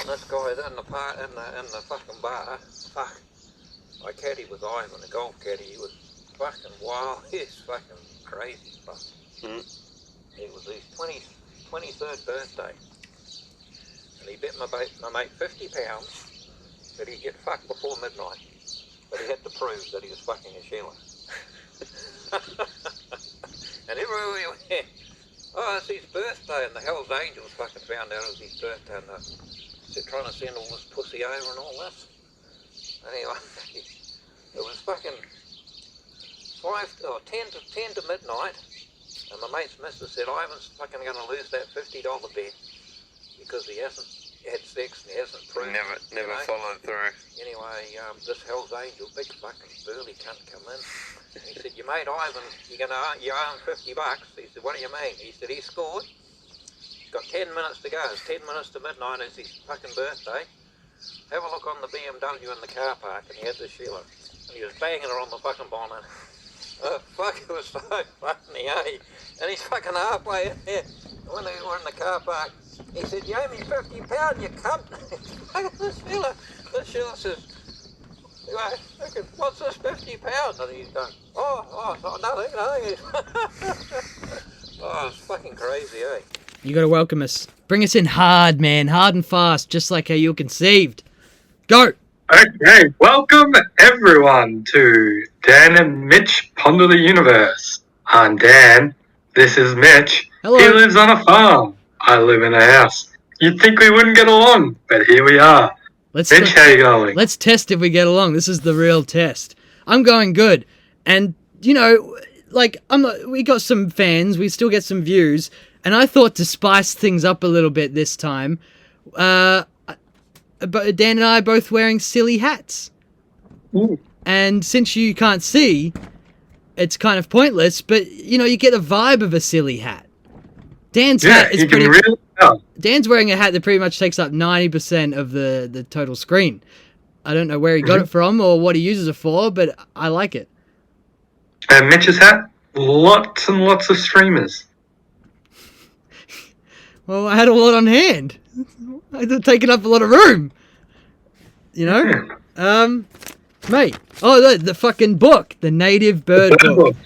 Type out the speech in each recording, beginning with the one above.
this guy's in the fucking bar. Fuck. I caddied with Ivan, a golf caddy. He was fucking wild. He's fucking crazy stuff. It was his 23rd birthday. And he bet my mate £50 that he'd get fucked before midnight. But he had to prove that he was fucking a Sheila. And everywhere we went, oh, it's his birthday, and the Hell's Angels fucking found out it was his birthday, and they're trying to send all this pussy over and all this. Anyway, it was fucking 10 to midnight, and my mate's missus said, Ivan's fucking going to lose that $50 bet because he hasn't had sex and he hasn't proved. Never followed through. Anyway, this Hell's Angel, big fucking burly cunt, come in. And he said, your mate Ivan, you own $50. He said, what do you mean? He said, he scored. He's got 10 minutes to go. It's 10 minutes to midnight. It's his fucking birthday. Have a look on the BMW in the car park, and he had this Sheila. And he was banging her on the fucking bonnet. Oh, fuck, it was so funny, eh? And he's fucking halfway in there. When they were in the car park, he said, you owe me £50, you cunt. This Sheila says, what's this £50? And he's going, nothing. Oh, it's fucking crazy, eh? You gotta welcome us. Bring us in hard, man. Hard and fast, just like how you were conceived. Go! Okay, welcome everyone to Dan and Mitch Ponder the Universe. I'm Dan. This is Mitch. Hello. He lives on a farm. I live in a house. You'd think we wouldn't get along, but here we are. Mitch, how you going? Let's test if we get along. This is the real test. I'm going good. And, you know, like, we got some fans. We still get some views. And I thought to spice things up a little bit this time, but Dan and I are both wearing silly hats. Ooh. And since you can't see, it's kind of pointless, but, you know, you get a vibe of a silly hat. Dan's hat is pretty... Really tell. Dan's wearing a hat that pretty much takes up 90% of the total screen. I don't know where he got it from or what he uses it for, but I like it. And Mitch's hat, lots and lots of streamers. Well, I had a lot on hand. I had taken up a lot of room. You know? Mate. Oh, the fucking book. The Native Bird Book.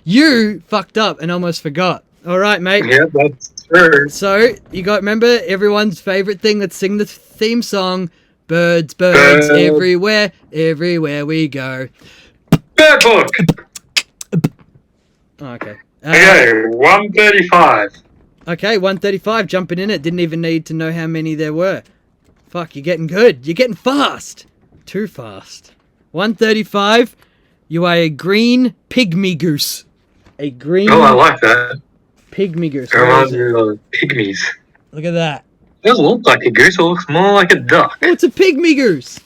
You fucked up and almost forgot. All right, mate. Yeah, that's true. So, remember everyone's favorite thing? Let's sing the theme song. Birds, everywhere we go. Bird Book! Okay. Okay, 135. Okay, 135, jumping in it. Didn't even need to know how many there were. Fuck, you're getting good. You're getting fast. Too fast. 135, you are a green pygmy goose. A green... Oh, I like that. Pygmy goose. It reminds me of pygmies. Look at that. It doesn't look like a goose, it looks more like a duck. Oh, it's a pygmy goose.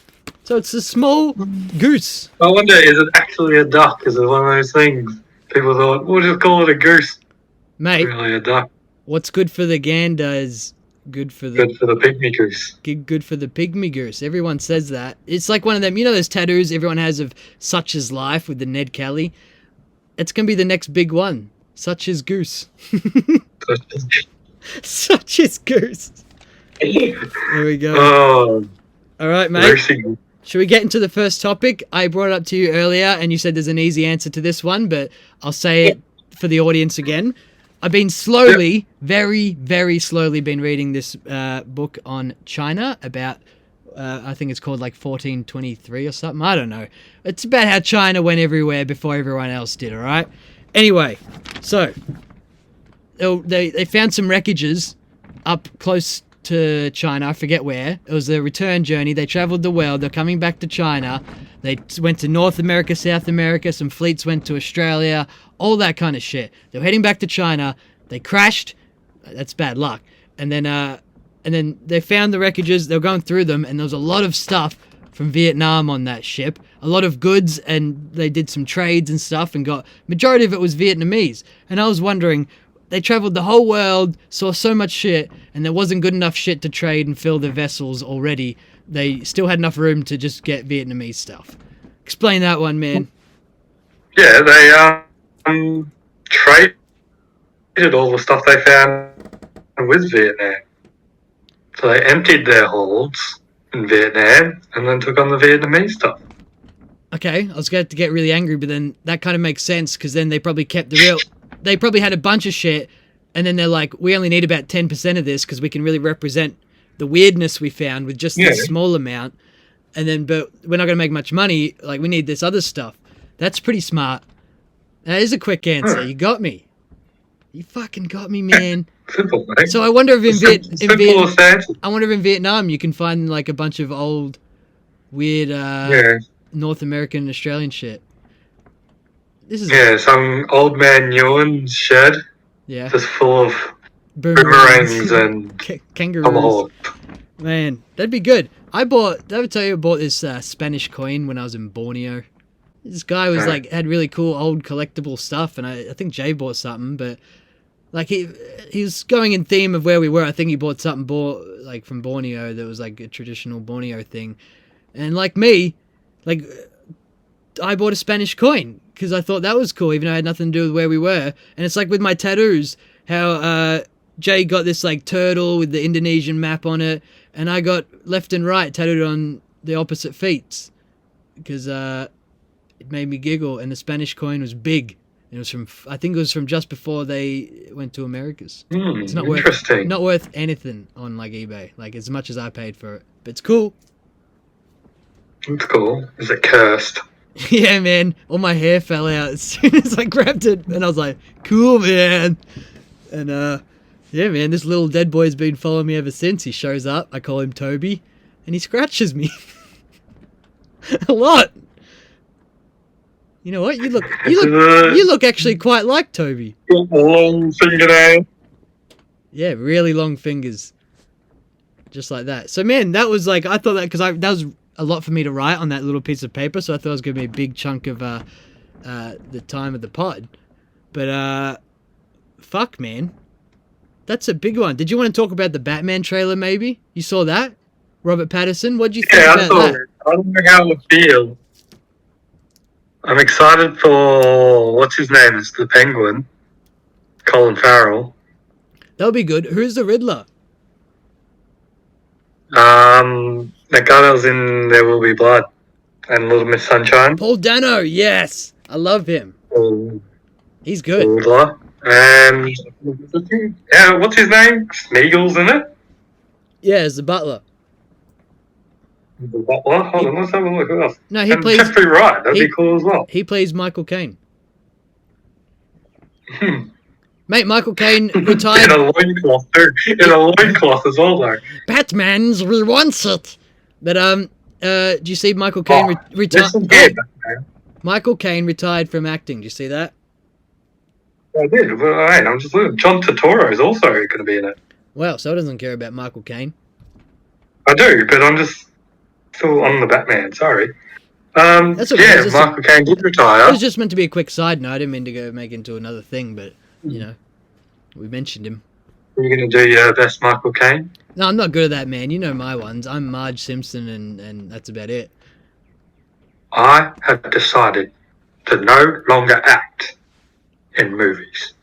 So it's a small goose. I wonder, is it actually a duck? Is it one of those things people thought, we'll just call it a goose? Mate. It's really a duck. What's good for the gander is good for the pygmy goose. Good for the pygmy goose. Everyone says that. It's like one of them, you know those tattoos everyone has of Such Is Life with the Ned Kelly? It's going to be the next big one. Such is goose. Such is goose. There we go. Oh. All right, mate. Should we get into the first topic? I brought it up to you earlier and you said there's an easy answer to this one, but I'll say it for the audience again. I've been slowly, very, very slowly been reading this book on China about, I think it's called like 1423 or something. I don't know. It's about how China went everywhere before everyone else did, all right? Anyway, so they found some wreckages up close to China. I forget where. It was a return journey. They traveled the world. They're coming back to China. They went to North America, South America. Some fleets went to Australia. All that kind of shit. They were heading back to China. They crashed. That's bad luck. And then they found the wreckages. They were going through them, and there was a lot of stuff from Vietnam on that ship. A lot of goods, and they did some trades and stuff, and majority of it was Vietnamese. And I was wondering, they traveled the whole world, saw so much shit, and there wasn't good enough shit to trade and fill their vessels already. They still had enough room to just get Vietnamese stuff. Explain that one, man. Yeah, they traded all the stuff they found with Vietnam. So they emptied their holds in Vietnam and then took on the Vietnamese stuff. Okay, I was going to get really angry, but then that kind of makes sense because then they probably kept the real. They probably had a bunch of shit, and then they're like, we only need about 10% of this because we can really represent the weirdness we found with just this small amount. And then, but we're not going to make much money. Like, we need this other stuff. That's pretty smart. That is a quick answer. You got me. You fucking got me, man. Simple, mate. So I wonder if I wonder if in Vietnam you can find like a bunch of old, weird North American Australian shit. This is some old man Ewan's shed. Yeah. Just full of boomerangs and kangaroos. tomahawk. Man, that'd be good. I bought this Spanish coin when I was in Borneo. This guy was like had really cool old collectible stuff, and I think Jay bought something, but like he was going in theme of where we were. I think he bought something like from Borneo that was like a traditional Borneo thing, and like me, like I bought a Spanish coin because I thought that was cool, even though it had nothing to do with where we were. And it's like with my tattoos, how Jay got this like turtle with the Indonesian map on it, and I got left and right tattooed on the opposite feet because it made me giggle. And the Spanish coin was big. It was I think it was from just before they went to Americas. It's not worth anything on like eBay, like as much as I paid for it, but it's cool. It's cool. Is it cursed? Yeah, man. All my hair fell out as soon as I grabbed it, and I was like, "Cool, man." And yeah, man. This little dead boy's been following me ever since. He shows up. I call him Toby, and he scratches me a lot. You know what? You look actually quite like Toby. Long fingernail. Yeah, really long fingers. Just like that. So, man, that was like, I thought that, because that was a lot for me to write on that little piece of paper, so I thought it was going to be a big chunk of the time of the pod. But, fuck, man. That's a big one. Did you want to talk about the Batman trailer, maybe? You saw that? Robert Pattinson? What'd you think about that? I don't know how it feels. I'm excited for, what's his name? It's the Penguin. Colin Farrell. That'll be good. Who's the Riddler? That guy that was in There Will Be Blood and Little Miss Sunshine. Paul Dano, yes. I love him. He's good. Riddler. And, yeah, what's his name? Smeagol's in it? Yeah, it's the butler. The butler? Hold on, let's have a look at us. No, he plays... Jeffrey Wright, that'd be cool as well. He plays Michael Caine. Mate, Michael Caine retired... In a loincloth, too. In a loincloth as well, though. Batman's wants it. But, do you see Michael Caine retired? Michael Caine retired from acting. Do you see that? I did. Well, I'm just looking. John Turturro is also going to be in it. Well, so doesn't care about Michael Caine. I do, but I'm just still on the Batman. Sorry. Michael Caine did retire. It was just meant to be a quick side note. I didn't mean to go make it into another thing, but you know, we mentioned him. Are you going to do your best Michael Caine? No, I'm not good at that, man. You know my ones. I'm Marge Simpson, and that's about it. I have decided to no longer act in movies.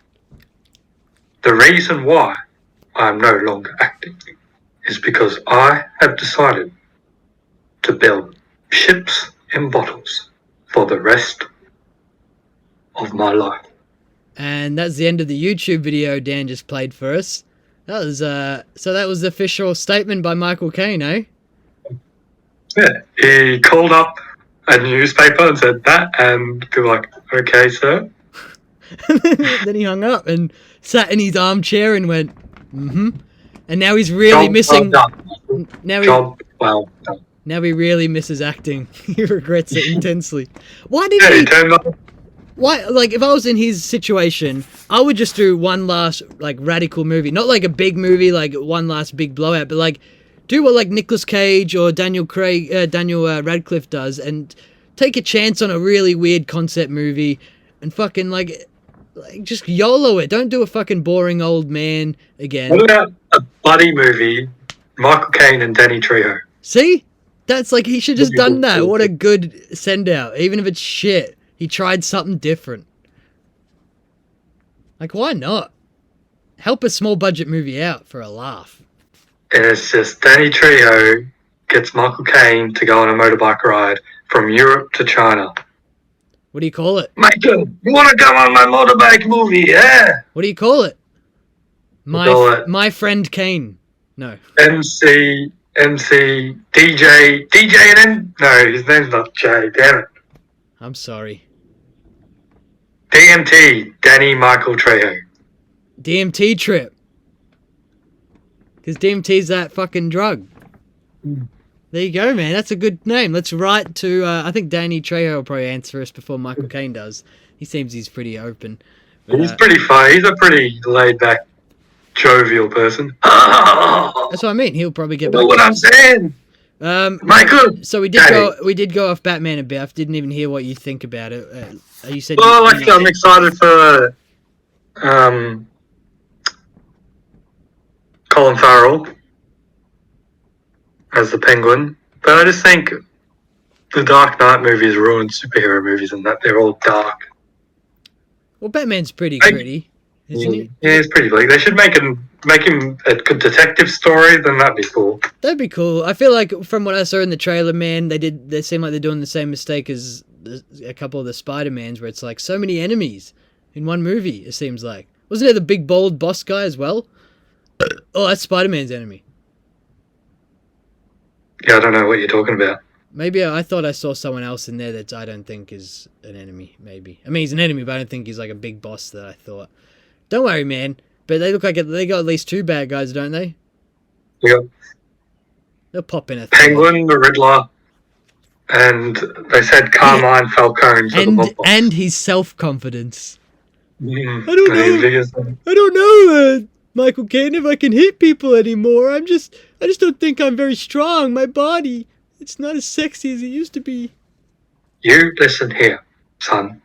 The reason why I'm no longer acting is because I have decided to build ships in bottles for the rest of my life. And that's the end of the YouTube video Dan just played for us. That was so that was the official statement by Michael Caine, eh? Yeah, he called up a newspaper and said that, and people were like, "Okay, sir." Then he hung up and sat in his armchair and went, "Mm-hmm." And now he's really missing. Well done. Well done. Now he really misses acting. He regrets it intensely. Why did he? Turned up. Why? Like, if I was in his situation, I would just do one last like radical movie, not like a big movie, like one last big blowout, but like do what like Nicolas Cage or Daniel Radcliffe does, and take a chance on a really weird concept movie, and fucking like just YOLO it. Don't do a fucking boring old man again. What about a buddy movie, Michael Caine and Danny Trejo? See? That's like, he should just done that. What a good send out. Even if it's shit. He tried something different. Like, why not? Help a small budget movie out for a laugh. And it's just Danny Trejo gets Michael Caine to go on a motorbike ride from Europe to China. What do you call it? Michael, you want to come on my motorbike movie? Yeah. What do you call it? My friend Caine. No. MC, DJ, and then no, his name's not Jay. Damn it. I'm sorry. DMT, Danny Michael Trejo. DMT trip. Because DMT's that fucking drug. There you go, man. That's a good name. Let's write to, I think Danny Trejo will probably answer us before Michael Caine does. He seems he's pretty open. But, he's pretty funny. He's a pretty laid-back, jovial person. That's what I mean. He'll probably get back. Know what I'm saying? Michael. So we did go off Batman a bit. I didn't even hear what you think about it. You said. Well, I'm excited for Colin Farrell as the Penguin, but I just think the Dark Knight movies ruined superhero movies and that they're all dark. Well, Batman's pretty gritty, isn't he? Yeah, he's pretty bleak. They should make him a good detective story, then that'd be cool. That'd be cool. I feel like from what I saw in the trailer, man, they seem like they're doing the same mistake as a couple of the Spider-Mans, where it's like so many enemies in one movie, it seems like. Wasn't there the big, bold boss guy as well? Oh, that's Spider-Man's enemy. Yeah, I don't know what you're talking about. Maybe I thought I saw someone else in there that I don't think is an enemy, maybe. I mean, he's an enemy, but I don't think he's like a big boss that I thought. Don't worry, man. But they look like they got at least two bad guys, don't they? Yeah. They'll pop in a Penguin, the Riddler, and they said Carmine Falcone. And his self-confidence. I don't know, Michael Caine, if I can hit people anymore. I just don't think I'm very strong. My body, it's not as sexy as it used to be. You listen here, son.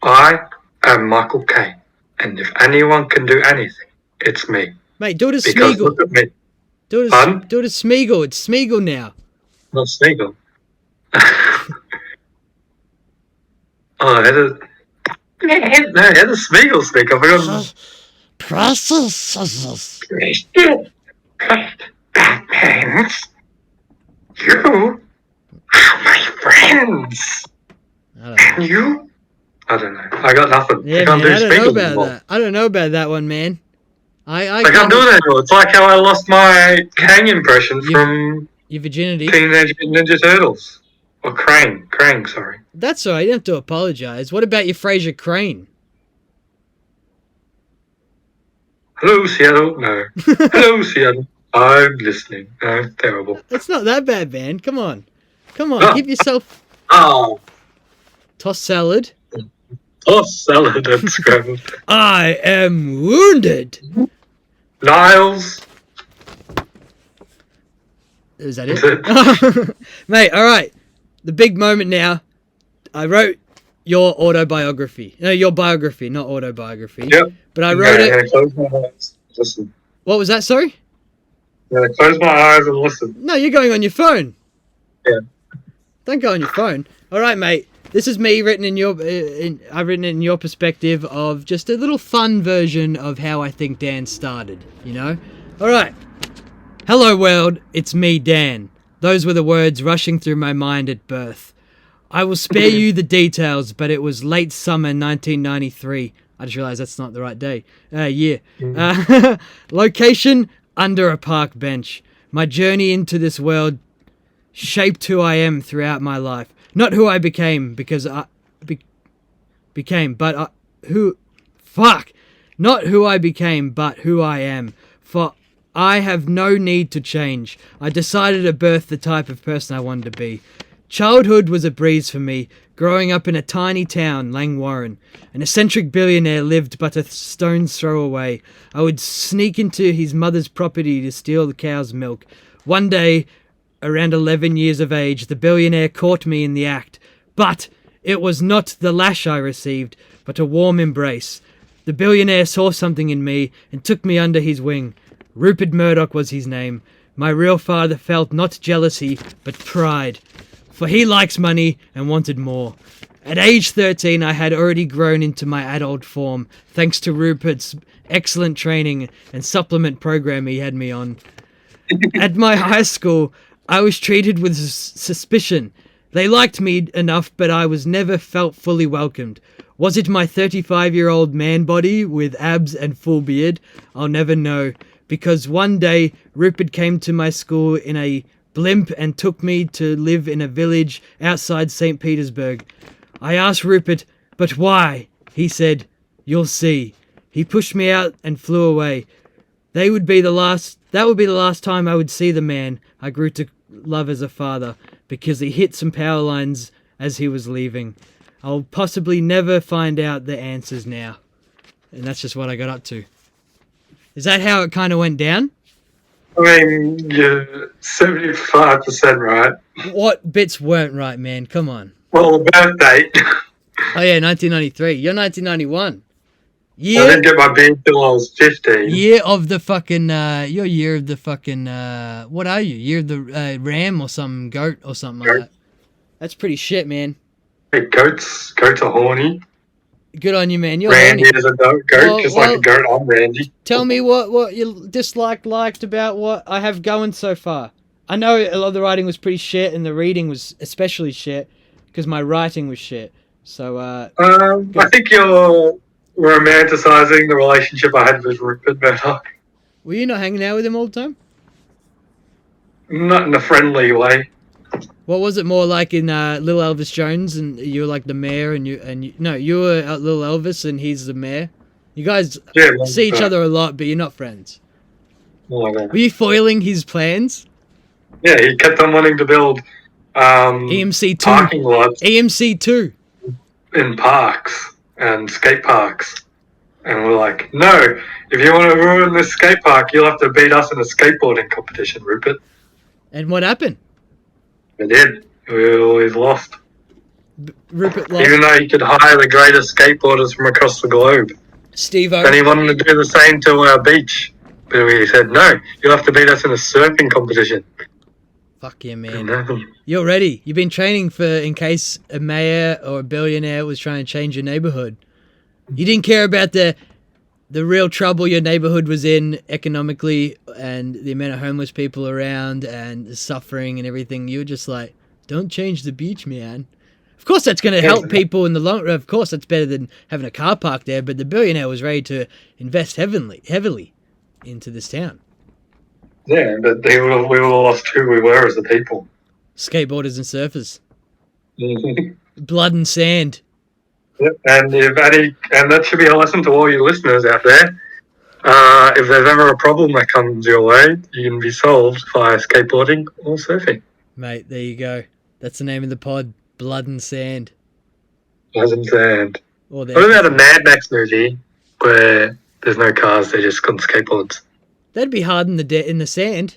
I am Michael Caine, and if anyone can do anything, it's me. Mate, do it as because Smeagol. Look at me. Do it as Smeagol. It's Smeagol now. Not Smeagol. Had a Smeagol speak. I forgot. Processes. Batmans. You are my friends. And you? I don't know. I got nothing. Yeah, I don't know about that. I don't know about that one, man. I can't do it anymore. It's like how I lost my Kang impression from your virginity. Teenage Ninja Turtles. Or Crane, sorry. That's alright, you don't have to apologise. What about your Frasier Crane? Hello, Seattle. No. Hello, Seattle. I'm listening. No, terrible. It's not that bad, man. Come on. Give yourself... Oh. Toss salad. Toss salad and scrambled. I am wounded. Niles. Is that it? Mate, alright. The big moment now. I wrote your autobiography. No, your biography, not autobiography. Yep. But I wrote it... I'm gonna close my eyes. Listen. What was that, sorry? I'm gonna close my eyes and listen. No, you're going on your phone. Yeah. Don't go on your phone. Alright, mate. This is me written in your... I've written it in your perspective of just a little fun version of how I think Dan started, you know? Alright. Hello, world. It's me, Dan. Those were the words rushing through my mind at birth. I will spare you the details, but it was late summer 1993. I just realised that's not the right day. Year. Location, under a park bench. My journey into this world shaped who I am throughout my life. Not who I became, because I... Not who I became, but who I am. For... I have no need to change. I decided at birth the type of person I wanted to be. Childhood was a breeze for me. Growing up in a tiny town, Langwarren, an eccentric billionaire lived but a stone's throw away. I would sneak into his mother's property to steal the cow's milk. One day, around 11 years of age, the billionaire caught me in the act. But it was not the lash I received, but a warm embrace. The billionaire saw something in me and took me under his wing. Rupert Murdoch was his name. My real father felt not jealousy, but pride. For he likes money and wanted more. At age 13, I had already grown into my adult form, thanks to Rupert's excellent training and supplement program he had me on. At my high school, I was treated with suspicion. They liked me enough, but I was never felt fully welcomed. Was it my 35-year-old man body with abs and full beard? I'll never know, because one day Rupert came to my school in a blimp and took me to live in a village outside St. Petersburg. I asked Rupert, but why? He said, you'll see. He pushed me out and flew away. That would be the last time I would see the man I grew to love as a father, because he hit some power lines as he was leaving. I'll possibly never find out the answers now. And that's just what I got up to. Is that how it kind of went down? I mean, you're 75% right. What bits weren't right, man? Come on. Well, the birth date. Oh yeah, 1993. You're 1991. I didn't get my beard till I was 15. Year of the fucking, your year of the fucking, what are you? Year of the ram or some goat or something like that. That's pretty shit, man. Hey, goats are horny. Good on you, man. You're Randy horny. is a goat, like a goat. I'm Randy. Tell me what you liked about what I have going so far. I know a lot of the writing was pretty shit, and the reading was especially shit because my writing was shit. So, I think you're romanticizing the relationship I had with Rupert Murdoch. Were you not hanging out with him all the time? Not in a friendly way. What was it more like in Little Elvis Jones, and you were like the mayor, and you were Little Elvis and he's the mayor. You guys see each other a lot, but you're not friends. Oh, were you foiling his plans? Yeah, he kept on wanting to build EMC2 parking lots. EMC2 in parks and skate parks, and we're like, no. If you want to ruin this skate park, you'll have to beat us in a skateboarding competition, Rupert. And what happened? We did. We always lost. Rupert lost. Even though he could hire the greatest skateboarders from across the globe. Steve-O. And he wanted to do the same to our beach. But we said, no, you'll have to beat us in a surfing competition. Fuck yeah, man. You're ready. You've been training for in case a mayor or a billionaire was trying to change your neighborhood. You didn't care about the real trouble your neighborhood was in economically and the amount of homeless people around and the suffering and everything. You were just like, don't change the beach, man. Of course that's going to help people in the long run. Of course that's better than having a car park there, but the billionaire was ready to invest heavily into this town. Yeah, but we would have lost who we were as a people. Skateboarders and surfers. Blood and sand. Yep. And that should be a lesson to all your listeners out there. If there's ever a problem that comes your way, you can be solved via skateboarding or surfing. Mate, there you go. That's the name of the pod. Blood and sand. Blood and sand. What about a Mad Max movie where there's no cars, they're just on skateboards? That'd be hard in the sand.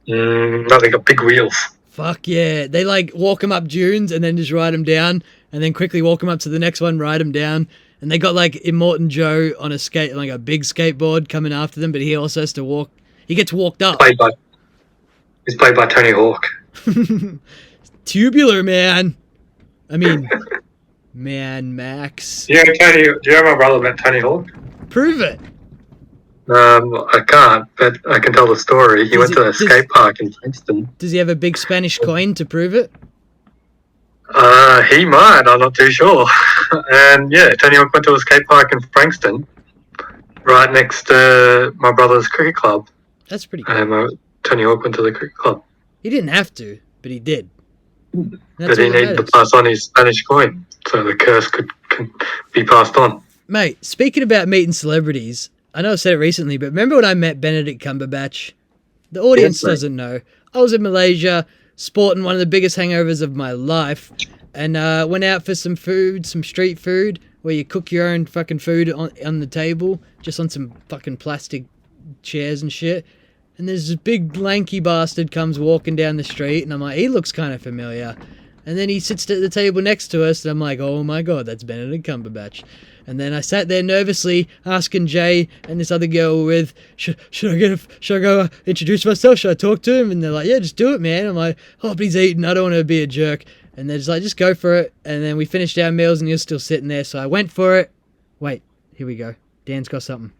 No, they got big wheels. Fuck yeah. They like walk them up dunes and then just ride them down and then quickly walk them up to the next one, ride them down. And they got like Immortan Joe on a big skateboard coming after them, but he also has to walk. He gets walked up. He's played by Tony Hawk. Tubular, man. I mean, man, Max. Do you know my brother met Tony Hawk? Prove it. I can't, but I can tell the story. He went to a skate park in Frankston. Does he have a big Spanish coin to prove it? He might. I'm not too sure. And yeah, Tony Hawk went to a skate park in Frankston, right next to my brother's cricket club. That's pretty cool. And Tony Hawk went to the cricket club. He didn't have to, but he did. But he needed to pass on his Spanish coin, so the curse could be passed on. Mate, speaking about meeting celebrities, I know I said it recently, but remember when I met Benedict Cumberbatch? The audience doesn't know. I was in Malaysia, sporting one of the biggest hangovers of my life, and went out for some food, some street food, where you cook your own fucking food on the table, just on some fucking plastic chairs and shit. And there's this big lanky bastard comes walking down the street, and I'm like, he looks kind of familiar. And then he sits at the table next to us, and I'm like, oh my god, that's Benedict Cumberbatch. And then I sat there nervously asking Jay and this other girl we're with, should I go introduce myself? Should I talk to him? And they're like, yeah, just do it, man. I'm like, oh, but he's eating. I don't want to be a jerk. And they're just like, just go for it. And then we finished our meals, and he was still sitting there. So I went for it. Wait, here we go. Dan's got something.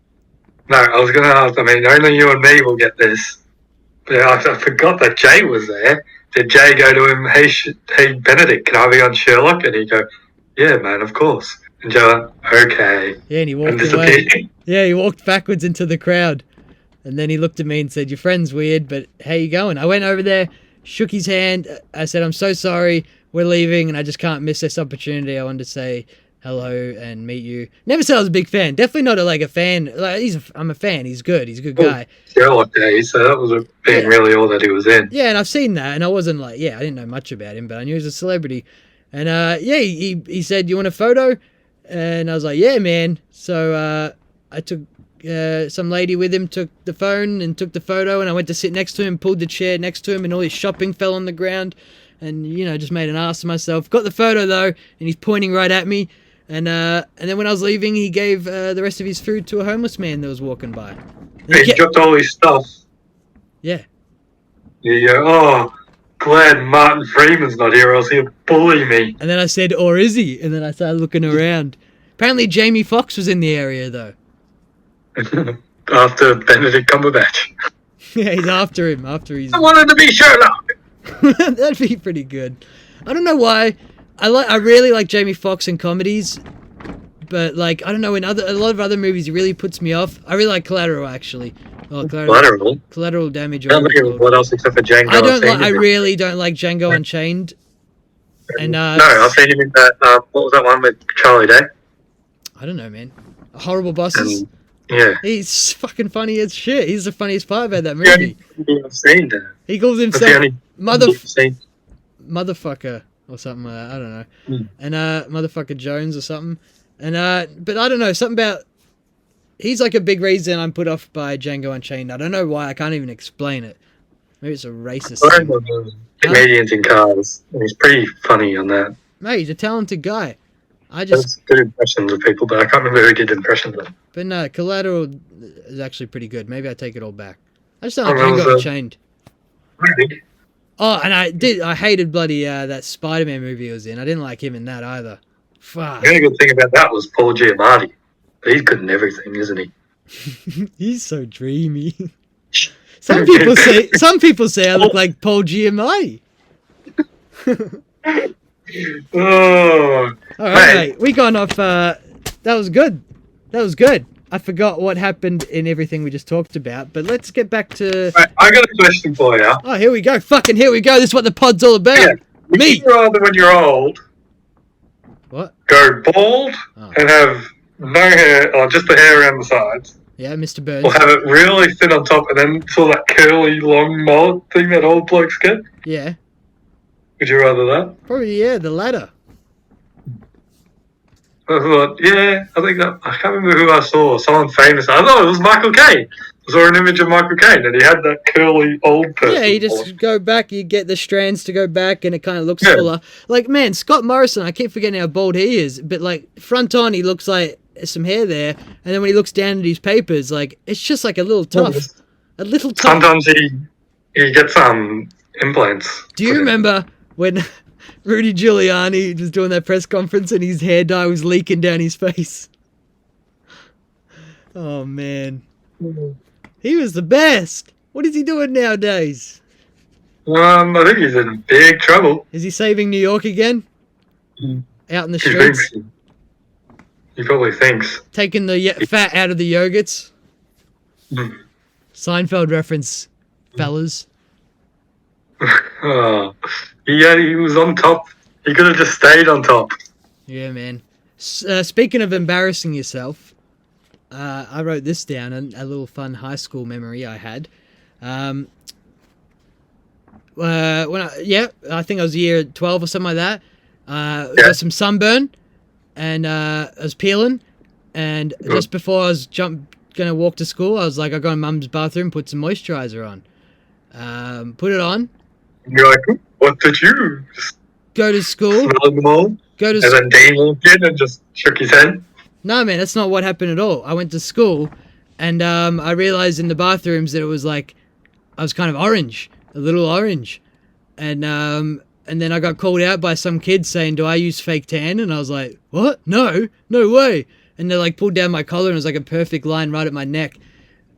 No, I was going to ask, only you and me will get this. Yeah, I forgot that Jay was there. Did Jay go to him, hey, Benedict, can I be on Sherlock? And he go, yeah, man, of course. And Joe went, okay. Yeah, and he walked disappeared. away. Yeah, he walked backwards into the crowd. And then he looked at me and said, your friend's weird, but how you going? I went over there, shook his hand. I said, I'm so sorry. We're leaving, and I just can't miss this opportunity. I wanted to say hello and meet you. Never said I was a big fan. Definitely not a fan. I'm a fan. He's good. He's a good guy. Sherlock days, so that was really all that he was in. Yeah, and I've seen that, and I wasn't I didn't know much about him, but I knew he was a celebrity. And he said, you want a photo? And I was like, yeah, man. So I took some lady with him, took the phone and took the photo, and I went to sit next to him, pulled the chair next to him, and all his shopping fell on the ground. And, just made an ass of myself. Got the photo, though, and he's pointing right at me. And then when I was leaving, he gave the rest of his food to a homeless man that was walking by. He dropped all his stuff. Yeah. Yeah, oh, glad Martin Freeman's not here, or else he'll bully me. And then I said, or is he? And then I started looking around. Apparently Jamie Foxx was in the area, though. After Benedict Cumberbatch. Yeah, he's after him. I wanted to be Sherlock. That'd be pretty good. I don't know why. I really like Jamie Foxx in comedies, but I don't know, in a lot of other movies he really puts me off. I really like Collateral, actually. Oh, Collateral Damage. What else except for Django? I really don't like Django Unchained. And no, I've seen him in that. What was that one with Charlie Day? I don't know, man. Horrible Bosses. Yeah, he's fucking funny as shit. He's the funniest part about that movie. I've seen that. He calls himself motherfucker or something like that. I don't know. And motherfucker Jones or something. And but I don't know, something about. He's a big reason I'm put off by Django Unchained. I don't know why. I can't even explain it. Maybe it's a racist thing. Comedians in cars. He's pretty funny on that. Mate, he's a talented guy. Does good impressions of people, but I can't remember who did impressions of. But no, Collateral is actually pretty good. Maybe I take it all back. I just don't like Django Unchained. Really? Oh, and I hated bloody that Spider-Man movie he was in. I didn't like him in that either. Fuck. The only good thing about that was Paul Giamatti. He's good in everything, isn't he? He's so dreamy. Some people say I look like Paul Giamatti. Oh, all right, mate. We gone off. That was good. I forgot what happened in everything we just talked about, but let's get back to. Right, I got a question for you. Oh, here we go. Fucking here we go. This is what the pod's all about. Yeah. Would you rather, when you're old, what? Go bald and have no hair, or just the hair around the sides? Yeah, Mr. Burns. Or have it really thin on top and then sort of that curly, long mullet thing that old blokes get? Yeah. Would you rather that? Probably, yeah, the latter. I thought, yeah, I think that. I can't remember who I saw. Someone famous. I thought it was Michael Caine. I saw an image of Michael Caine and he had that curly old person. Yeah, you just go back, you get the strands to go back and it kind of looks fuller. Man, Scott Morrison, I keep forgetting how bald he is, but front on he looks like some hair there, and then when he looks down at his papers, it's just a little tough. A little tough. Sometimes he gets implants. Do you remember when Rudy Giuliani was doing that press conference and his hair dye was leaking down his face? Oh, man. He was the best. What is he doing nowadays? I think he's in big trouble. Is he saving New York again? Out in the streets? He probably thinks. Taking the fat out of the yogurts? Seinfeld reference, fellas. Oh, he was on top. He could have just stayed on top. Yeah, man. Speaking of embarrassing yourself, I wrote this down, a little fun high school memory I had. I think I was year 12 or something like that. Got some sunburn, and I was peeling, and just before I was going to walk to school, I was like, I go in mum's bathroom, put some moisturizer on. Put it on. You're like, what did you? Go to school. Smell them all. And then Dane walked in and just shook his head. No, man, that's not what happened at all. I went to school, and I realized in the bathrooms that it was I was kind of orange, a little orange, and then I got called out by some kids saying, "Do I use fake tan?" And I was like, "What? No way!" And they pulled down my collar, and it was a perfect line right at my neck,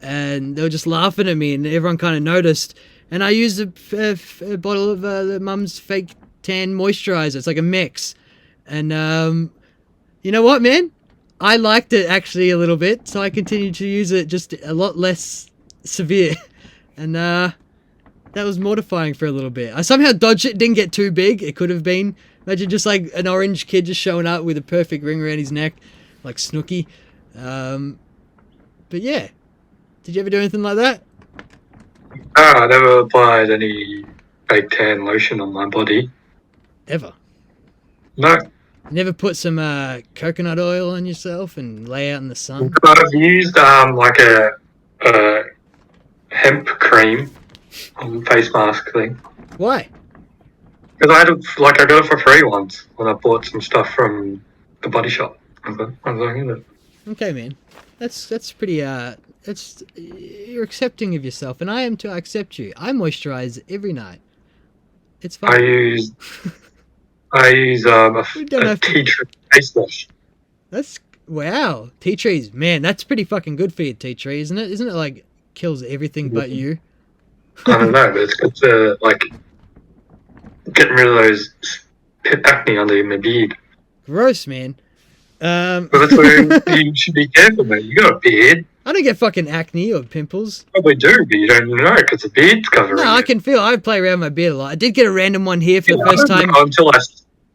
and they were just laughing at me, and everyone kind of noticed. and I use a bottle of the Mum's fake tan moisturizer. It's like a mix, and you know what, man? I liked it actually a little bit, so I continued to use it just a lot less severe, and that was mortifying for a little bit. I somehow dodged it, didn't get too big. It could have been. Imagine just like an orange kid just showing up with a perfect ring around his neck, like Snooky. But yeah, did you ever do anything like that? No, I never applied any fake tan lotion on my body. Ever? No. Never put some coconut oil on yourself and lay out in the sun? I've used like a hemp cream face mask thing. Why? Because I got it for free once when I bought some stuff from the body shop. I was like, Okay, man. That's pretty you're accepting of yourself, and I am too. I accept you. I moisturize every night. It's fine. I use a tea tree face wash. That's wow. Tea trees, man. That's pretty fucking good for your tea tree, isn't it? Isn't it like kills everything but you? I don't know, but it's good for like getting rid of those acne under my beard. Gross, man. But that's where you should be careful, man. You got a beard. I don't get fucking acne or pimples. Probably do, but you don't know because the beard's covering. No, I can feel. I play around my beard a lot. I did get a random one here for the first time until I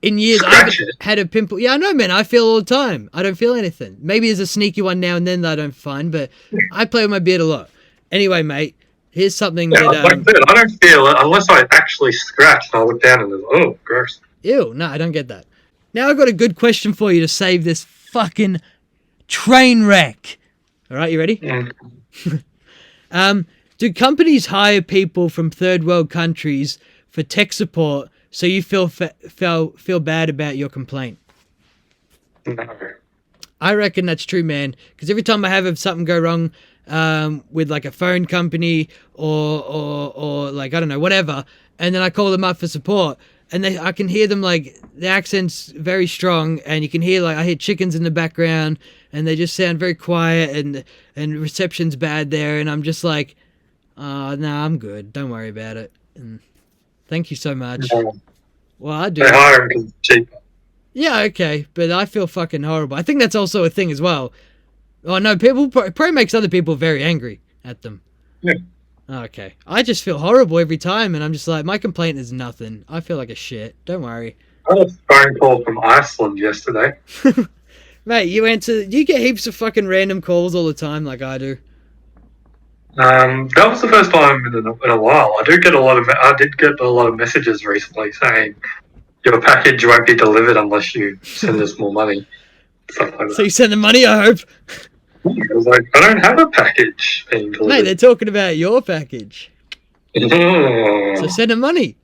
in years. I haven't had a pimple. Yeah, I know, man. I feel all the time. I don't feel anything. Maybe there's a sneaky one now and then that I don't find, but I play with my beard a lot. Anyway, mate, here's something that I don't feel it unless I actually scratch and I look down and oh, gross. Ew, no, I don't get that. Now I've got a good question for you to save this fucking train wreck. All right, you ready? Yeah. Do companies hire people from third world countries for tech support so you feel bad about your complaint? No. I reckon that's true, man. Because every time I have something go wrong with like a phone company or like, I don't know, whatever, and then I call them up for support, and I can hear them, like, the accent's very strong, and you can hear, like, I hear chickens in the background, and they just sound very quiet, and reception's bad there, and I'm just like, oh, nah, I'm good. Don't worry about it. And thank you so much. No. Well, I do. They hire them because it's cheaper. Yeah, okay, but I feel fucking horrible. I think that's also a thing as well. Oh, no, people probably makes other people very angry at them. Yeah. Okay. I just feel horrible every time, and I'm just like, my complaint is nothing. I feel like a shit. Don't worry. I got a phone call from Iceland yesterday. Mate, you get heaps of fucking random calls all the time like I do. That was the first time in a while. I did get a lot of messages recently saying your package won't be delivered unless you send us more money. Stuff like that. So you send the money, I hope. I was like, I don't have a package being delivered. Mate, they're talking about your package. So send them money.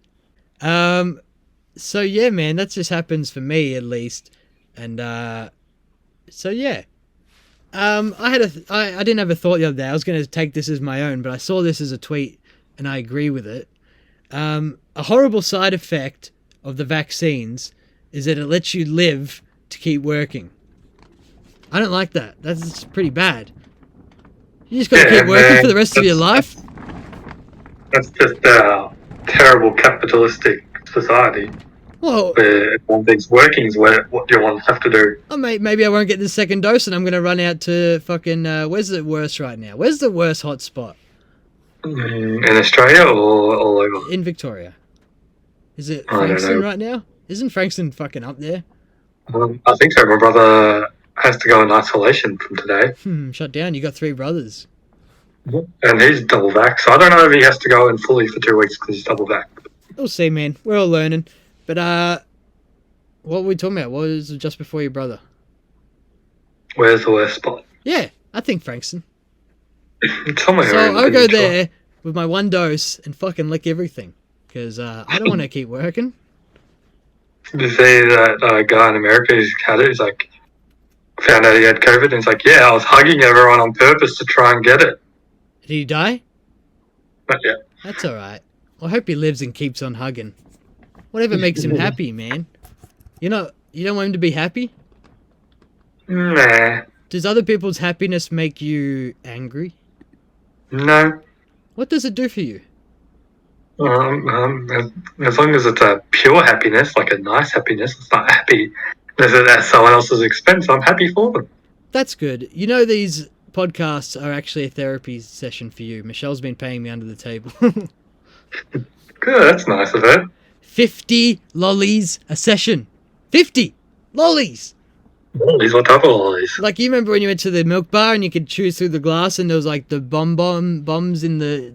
So yeah, man, that just happens for me at least. And so yeah. I didn't have a thought the other day. I was going to take this as my own, but I saw this as a tweet and I agree with it. A horrible side effect of the vaccines is that it lets you live to keep working. I don't like that. That's pretty bad. You just got to keep working for the rest of your life? That's just a terrible capitalistic society. Well, where one thinks working is what you want to have to do. Oh, mate, maybe I won't get the second dose and I'm going to run out to fucking... where's the worst right now? Where's the worst hotspot? In Australia or all over? In Victoria. Is it Frankston right now? Isn't Frankston fucking up there? I think so. My brother has to go in isolation from today. Shut down. You got 3 brothers. And he's double vax. So I don't know if he has to go in fully for 2 weeks because he's double vax. We'll see, man. We're all learning. But, what were we talking about? What was it just before your brother? Where's the worst spot? Yeah, I think Frankston. It's somewhere. So I'll go there with my 1 dose and fucking lick everything. Because I don't want to keep working. You see that guy in America who's had it? He's like, found out he had COVID and he's like, yeah, I was hugging everyone on purpose to try and get it. Did he die? Not yet. That's alright. I hope he lives and keeps on hugging. Whatever makes him happy, man. You don't want him to be happy? Nah. Does other people's happiness make you angry? No. What does it do for you? As long as it's a pure happiness, like a nice happiness, it's not happy. That's someone else's expense. I'm happy for them. That's good. You know, these podcasts are actually a therapy session for you. Michelle's been paying me under the table. Good, that's nice of her. 50 lollies a session. 50 lollies. Lollies, what type of lollies? Like, you remember when you went to the milk bar and you could choose through the glass and there was like the bombs in the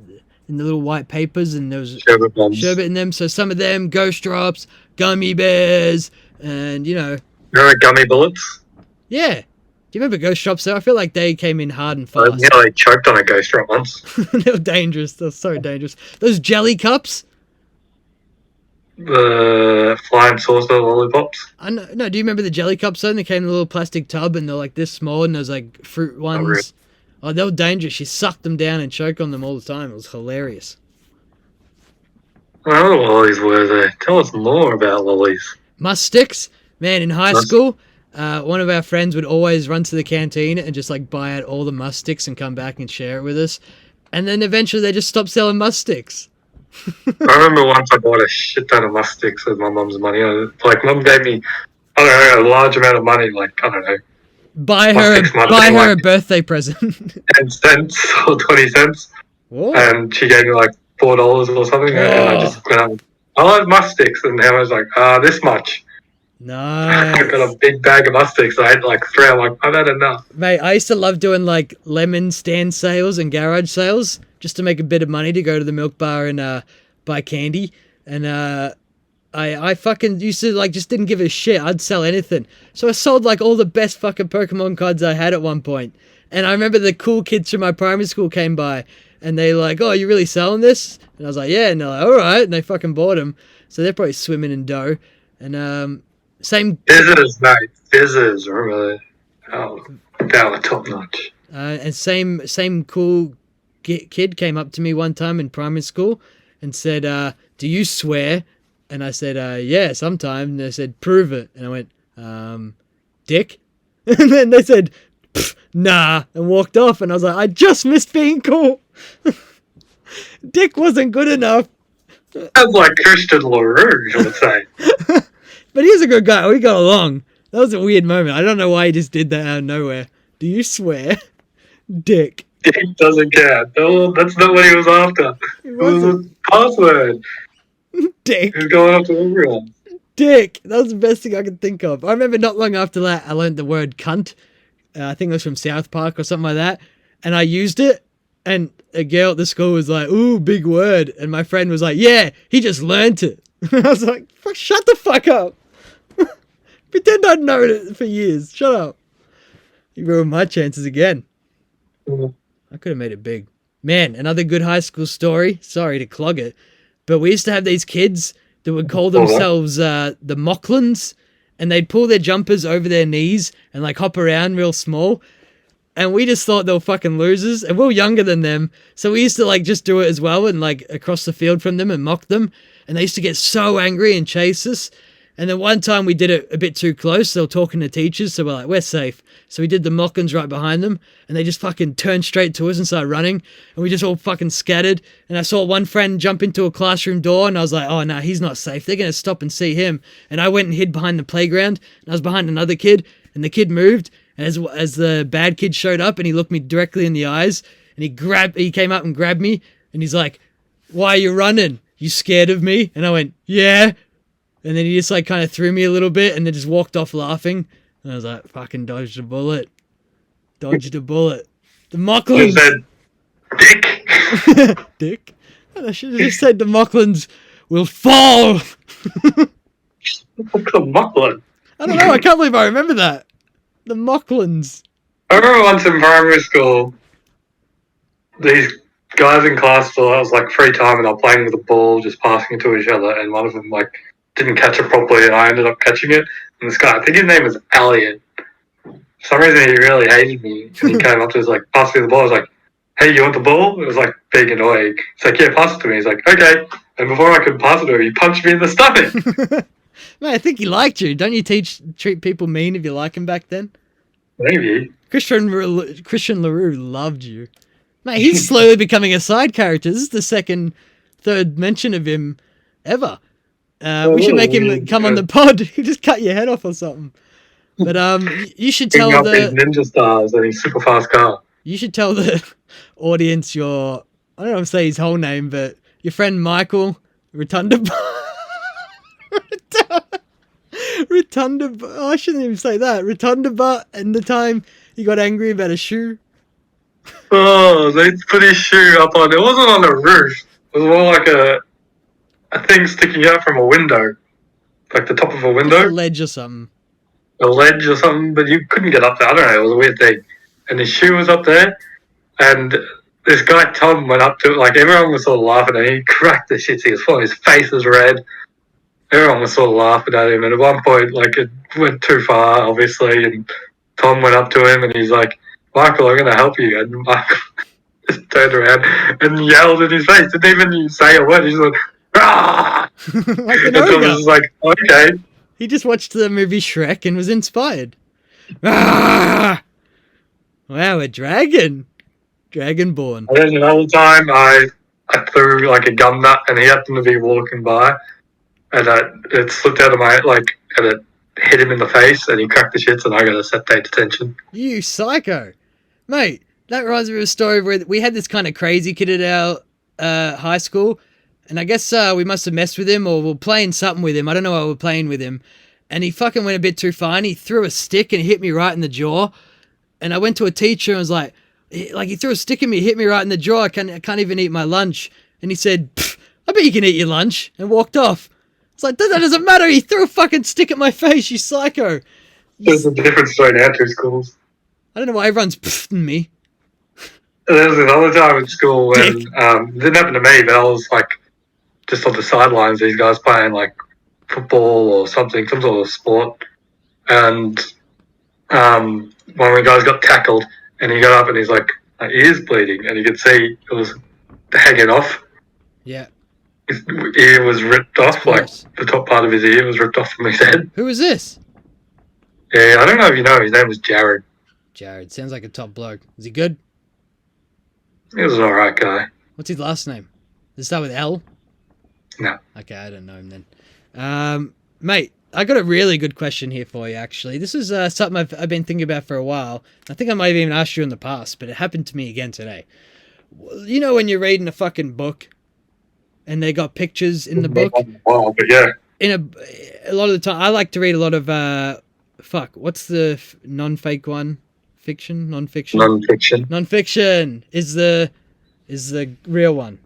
little white papers and there was sherbet in them. So some of them, Ghost Drops, Gummy Bears, and you know. Remember gummy bullets? Yeah. Do you remember Ghost Drops though? I feel like they came in hard and fast. I nearly choked on a Ghost Drop once. They were dangerous. They were so dangerous. Those jelly cups. The flying saucer lollipops. No, do you remember the jelly cups though? They came in a little plastic tub and they're like this small and there's like fruit ones. Really. Oh, they were dangerous. She sucked them down and choked on them all the time. It was hilarious. What other lollies were there? Tell us more about lollies. Must sticks. Man, in high school, one of our friends would always run to the canteen and just like buy out all the must sticks and come back and share it with us. And then eventually they just stopped selling must sticks. I remember once I bought a shit ton of must sticks with my mum's money. Like, mum gave me, I don't know, a large amount of money, like, I don't know. Buy her a birthday present. 10 cents or 20 cents. Whoa. And she gave me like $4 or something. And I just went out, I love must sticks. And I was like, this much. Nice. I got a big bag of must sticks. I had like 3. I'm like, I've had enough. Mate, I used to love doing like lemon stand sales and garage sales just to make a bit of money to go to the milk bar and buy candy. And I fucking used to like just didn't give a shit. I'd sell anything. So I sold like all the best fucking Pokemon cards I had at one point. And I remember the cool kids from my primary school came by and they like, oh, you really selling this? And I was like, yeah. And they're like, all right. And they fucking bought them. So they're probably swimming in dough. And same. Fizzers, mate. Fizzers. Remember that? Oh, they were top notch. And same cool kid came up to me one time in primary school and said, do you swear? And I said, yeah, sometimes. And they said, prove it. And I went, dick? And then they said, nah, and walked off. And I was like, I just missed being cool. Dick wasn't good enough. Sounds like Christian LaRouge, I would say. But he's a good guy. We got along. That was a weird moment. I don't know why he just did that out of nowhere. Do you swear? Dick. Dick doesn't care. No, that's not what he was after. It was a password. Dick. He was going after everyone. Dick. That was the best thing I could think of. I remember not long after that, I learned the word cunt. I think it was from South Park or something like that. And I used it. And a girl at the school was like, ooh, big word. And my friend was like, yeah, he just learnt it. I was like, shut the fuck up. Pretend I'd known it for years. Shut up. You ruined my chances again. I could have made it big. Man, another good high school story. Sorry to clog it. But we used to have these kids that would call themselves the Mocklins. And they'd pull their jumpers over their knees and like hop around real small. And we just thought they were fucking losers. And we were younger than them. So we used to like just do it as well and like across the field from them and mock them. And they used to get so angry and chase us. And then one time we did it a bit too close. They were talking to teachers. So we're like, we're safe. So we did the Mocklins right behind them. And they just fucking turned straight to us and started running. And we just all fucking scattered. And I saw one friend jump into a classroom door. And I was like, oh, no, he's not safe. They're going to stop and see him. And I went and hid behind the playground. And I was behind another kid. And the kid moved. And as the bad kid showed up and he looked me directly in the eyes. And he came up and grabbed me. And he's like, why are you running? You scared of me? And I went, yeah. And then he just like kind of threw me a little bit and then just walked off laughing. And I was like, fucking dodged a bullet. Dodged a bullet. The Mocklins. Dick. Dick? I should have just said the Mocklins will fall. What's a Mocklin? I don't know. I can't believe I remember that. The Mocklins. I remember once in primary school, these guys in class thought I was like free time and they were playing with the ball, just passing it to each other, and one of them like didn't catch it properly and I ended up catching it. And this guy, I think his name was Elliot. For some reason he really hated me. And he came up to us like, pass me the ball. I was like, hey, you want the ball? It was like big and annoying. He's like, yeah, pass it to me. He's like, okay. And before I could pass it to him, he punched me in the stomach. Man, I think he liked you. Don't you treat people mean if you like him back then? Maybe. Christian LaRue loved you. Mate, he's slowly becoming a side character. This is the second third mention of him ever. We should make him come on the pod. He'll just cut your head off or something. But you should tell up these ninja stars and his super fast car. You should tell the audience your, I don't know if say his whole name, but your friend Michael Rotunda. Oh, I shouldn't even say that. Rotunda butt, and the time he got angry about a shoe. Oh, they put his shoe up on. It wasn't on the roof. It was more like a thing sticking out from a window, like the top of a window. Like a ledge or something. A ledge or something, but you couldn't get up there. I don't know. It was a weird thing. And his shoe was up there, and this guy Tom went up to it. Like everyone was sort of laughing at him. He cracked the shit. He was falling. His face was red. Everyone was sort of laughing at him, and at one point, like, it went too far, obviously, and Tom went up to him, and he's like, Michael, I'm going to help you. And Michael just turned around and yelled in his face. Didn't even say a word. He's like, ah! Like and Tom was just like, okay. He just watched the movie Shrek and was inspired. Ah! Wow, a dragon. Dragonborn. And then another time, I threw, like, a gum nut, and he happened to be walking by. And it slipped out of my, like, and it hit him in the face, and he cracked the shits, and I got a set day detention. You psycho. Mate, that reminds me of a story where we had this kind of crazy kid at our high school, and I guess we must have messed with him, or we're playing something with him. I don't know what we're playing with him. And he fucking went a bit too far, and he threw a stick and hit me right in the jaw. And I went to a teacher and was like, he threw a stick at me, hit me right in the jaw. I can't even eat my lunch. And he said, I bet you can eat your lunch, and walked off. It's like, that doesn't matter. He threw a fucking stick at my face, you psycho. There's a difference between our two schools. I don't know why everyone's pfffing me. There was another time at school when, it didn't happen to me, but I was, like, just on the sidelines, these guys playing, like, football or something, some sort of sport. And one of the guys got tackled, and he got up and he's like, my ear's bleeding. And you could see it was hanging off. Yeah. His ear was ripped off, like the top part of his ear was ripped off from his head. Who was this? Yeah, I don't know if you know. His name was Jared. Jared sounds like a top bloke. Is he good? He was an alright guy. What's his last name? Does it start with L? No. Okay, I don't know him then. Mate, I got a really good question here for you, actually. This is something I've been thinking about for a while. I think I might have even asked you in the past, but it happened to me again today. You know when you're reading a fucking book and they got pictures in the book? Well, but yeah. A lot of the time, I like to read a lot of, what's the non-fake one? Fiction? Non-fiction? Non-fiction. Non-fiction is the real one.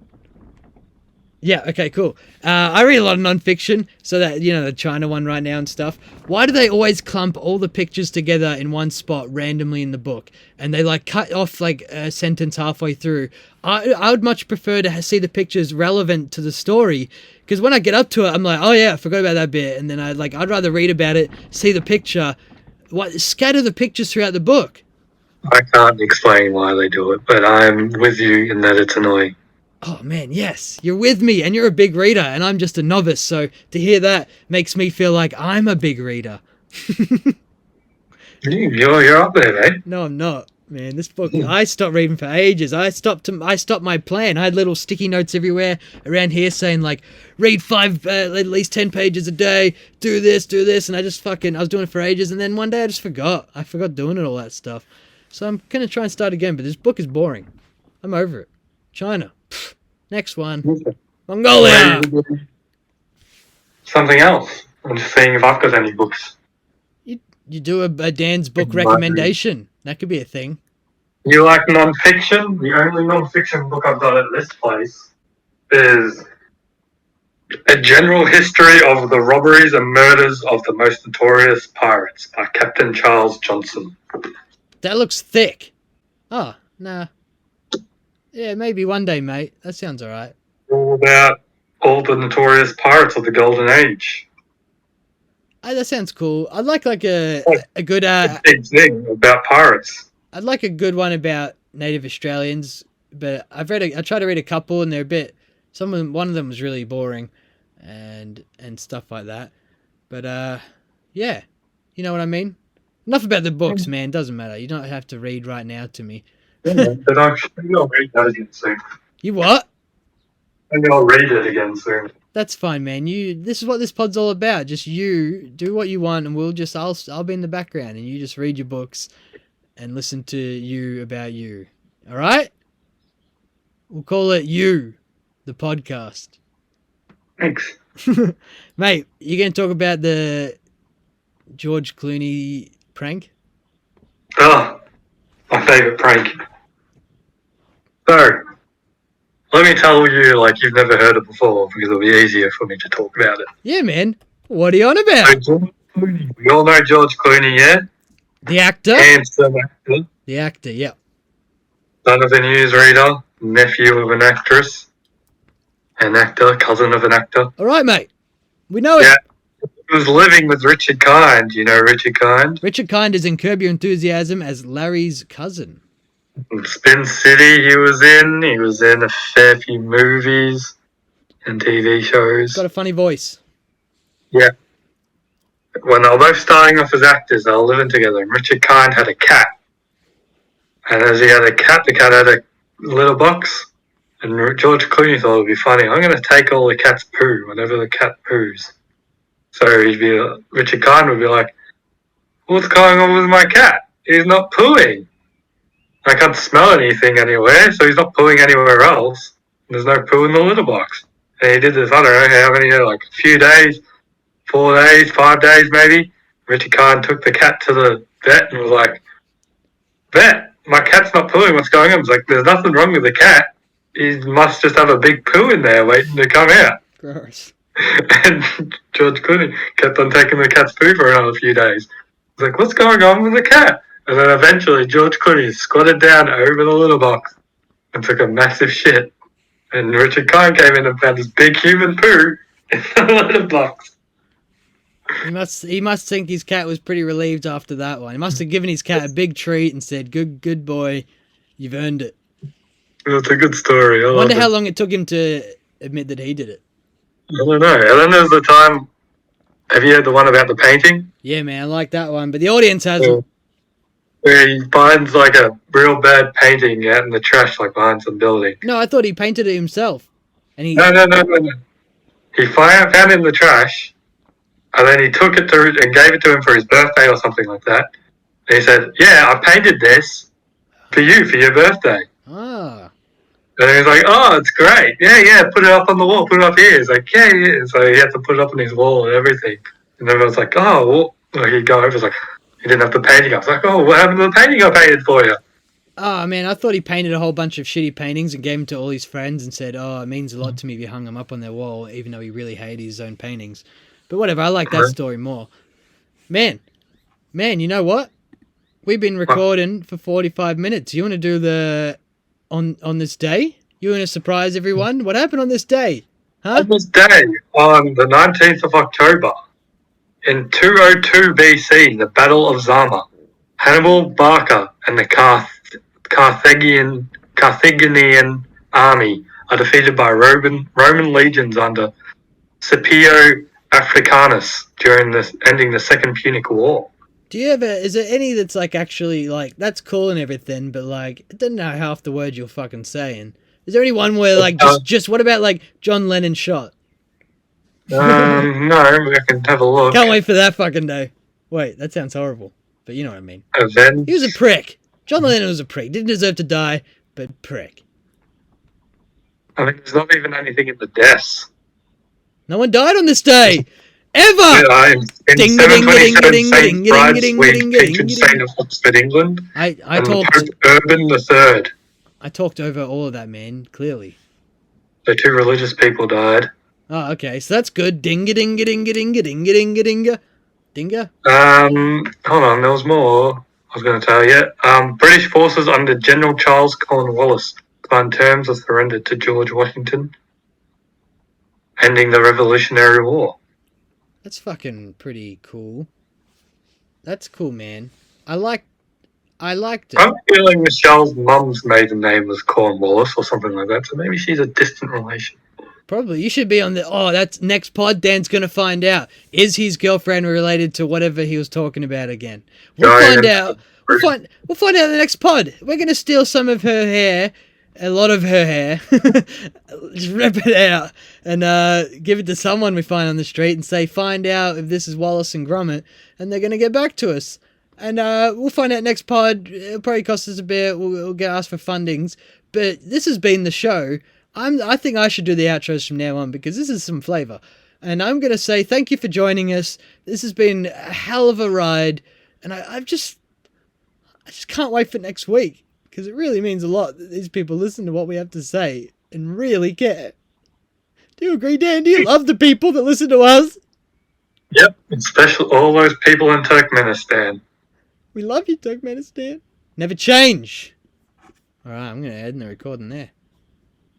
Yeah, okay, cool. I read a lot of non-fiction, so that, you know, the China one right now and stuff. Why do they always clump all the pictures together in one spot randomly in the book? And they, like, cut off, like, a sentence halfway through. I would much prefer to see the pictures relevant to the story, because when I get up to it, I'm like, oh yeah, I forgot about that bit. And then I'd rather read about it, see the picture, scatter the pictures throughout the book. I can't explain why they do it, but I'm with you in that it's annoying. Oh man, yes, you're with me, and you're a big reader, and I'm just a novice, so to hear that makes me feel like I'm a big reader. You're up there, eh? No, I'm not, man. This book, I stopped reading for ages. I stopped my plan. I had little sticky notes everywhere around here saying, like, read at least 10 pages a day, do this, and I was doing it for ages, and then one day I just forgot. I forgot doing it, all that stuff. So I'm gonna try and start again, but this book is boring. I'm over it. China. Pfft. Next one. Mongolia. Something else. I'm just seeing if I've got any books. You do a Dan's book recommendation. That could be a thing. You like non-fiction? The only non-fiction book I've got at this place is A General History of the Robberies and Murders of the Most Notorious Pirates by Captain Charles Johnson. That looks thick. Oh, nah. Yeah, maybe one day, mate. That sounds alright. All about all the notorious pirates of the Golden Age. That sounds cool. I'd like a good... a big thing about pirates. I'd like a good one about Native Australians, but I tried to read a couple, and they're a bit... One of them was really boring, and stuff like that. But, yeah. You know what I mean? Enough about the books, man. Doesn't matter. You don't have to read right now to me. Yeah, but I'm sure you'll read those soon. You what? Maybe I'll read it again soon. That's fine, man. This is what this pod's all about. Just you do what you want, and I'll be in the background, and you just read your books and listen to you about you. All right? We'll call it You, the podcast. Thanks. Mate, you going to talk about the George Clooney prank? Oh, my favourite prank. So, let me tell you like you've never heard it before because it'll be easier for me to talk about it. Yeah, man. What are you on about? So George Clooney. We all know George Clooney, yeah? The actor? Handsome actor. The actor, yeah. Son of a newsreader, nephew of an actress, an actor, cousin of an actor. All right, mate. We know it. Yeah. He was living with Richard Caine. Do you know Richard Caine? Richard Caine is in Curb Your Enthusiasm as Larry's cousin. Spin City he was in. He was in a fair few movies and TV shows. Got a funny voice. Yeah. When they were both starting off as actors, they were living together. And Richard Caine had a cat. And as he had a cat, the cat had a litter box. And George Clooney thought it would be funny. I'm going to take all the cat's poo whenever the cat poos. So Richard Caine would be like, what's going on with my cat? He's not pooing. I can't smell anything anywhere, so he's not pooing anywhere else. There's no poo in the litter box. And he did this, I don't know how many, like a few days, 4 days, 5 days maybe. Richard Caine took the cat to the vet and was like, vet, my cat's not pooing, what's going on? He's like, there's nothing wrong with the cat. He must just have a big poo in there waiting to come out. Gross. And George Clooney kept on taking the cat's poo for another few days. He's like, what's going on with the cat? And then eventually George Clooney squatted down over the litter box and took a massive shit. And Richard Caine came in and found this big human poo in the litter box. He must think his cat was pretty relieved after that one. He must have given his cat a big treat and said, good boy, you've earned it. It's a good story. I wonder how long it took him to admit that he did it. I don't know. And then there's the time, have you heard the one about the painting? Yeah, man, I like that one. But the audience hasn't. Where he finds like a real bad painting out in the trash, like behind some building. No, I thought he painted it himself. And No. He found it in the trash, and then he took it to and gave it to him for his birthday or something like that. And he said, "Yeah, I painted this for you for your birthday." Ah. And he was like, "Oh, it's great. Yeah, put it up on the wall. Put it up here." He's like, "Yeah." So he had to put it up on his wall and everything. And everyone's like, "Oh, well," he'd go over. It's like, he didn't have the painting. I was like, "Oh, what happened to the painting I painted for you?" Oh, man, I thought he painted a whole bunch of shitty paintings and gave them to all his friends and said, "Oh, it means a lot to me if you hung them up on their wall," even though he really hated his own paintings. But whatever, I like that story more. Man, you know what? We've been recording for 45 minutes. You want to do the... On this day? You want to surprise everyone? What happened on this day? Huh? On this day, on the 19th of October, in 202 BC, the Battle of Zama, Hannibal Barca and the Carthaginian army are defeated by Roman legions under Scipio Africanus ending the Second Punic War. Do you ever... Is there any that's like actually like... That's cool and everything, but like... I don't know half the words you're fucking saying. Is there any one where like... Just what about like John Lennon shot? No, I can have a look. Can't wait for that fucking day. Wait, that sounds horrible. But you know what I mean. Avenge. He was a prick. John Lennon was a prick. Didn't deserve to die, but prick. I mean, there's not even anything in the deaths. No one died on this day! Ever! Yeah, in 727 St. Bride's Week, patron saint of Oxford, England. I talked... Pope Urban III. I talked over all of that, man, clearly. So 2 religious people died. Oh, okay, so that's good. Dinga dinga dinga dinga dinga dinga dinga. Dinga? Hold on, there was more I was going to tell you. British forces under General Charles Cornwallis signed terms of surrender to George Washington, ending the Revolutionary War. That's fucking pretty cool. That's cool, man. I liked it. I'm feeling Michelle's mum's maiden name was Cornwallis or something like that, so maybe she's a distant relation. Probably. You should be on the... Oh, that's next pod. Dan's going to find out. Is his girlfriend related to whatever he was talking about again? We'll find out. We'll find out in the next pod. We're going to steal some of her hair a lot of her hair. Just rip it out and give it to someone we find on the street and say, find out if this is Wallace and Gromit, and they're going to get back to us. And we'll find out next pod. It'll probably cost us a bit. We'll get asked for fundings. But this has been the show. I think I should do the outros from now on because this is some flavour. And I'm going to say thank you for joining us. This has been a hell of a ride. And I just can't wait for next week because it really means a lot that these people listen to what we have to say and really care. Do you agree, Dan? Do you love the people that listen to us? Yep, especially all those people in Turkmenistan. We love you, Turkmenistan. Never change. All right, I'm going to end the recording there.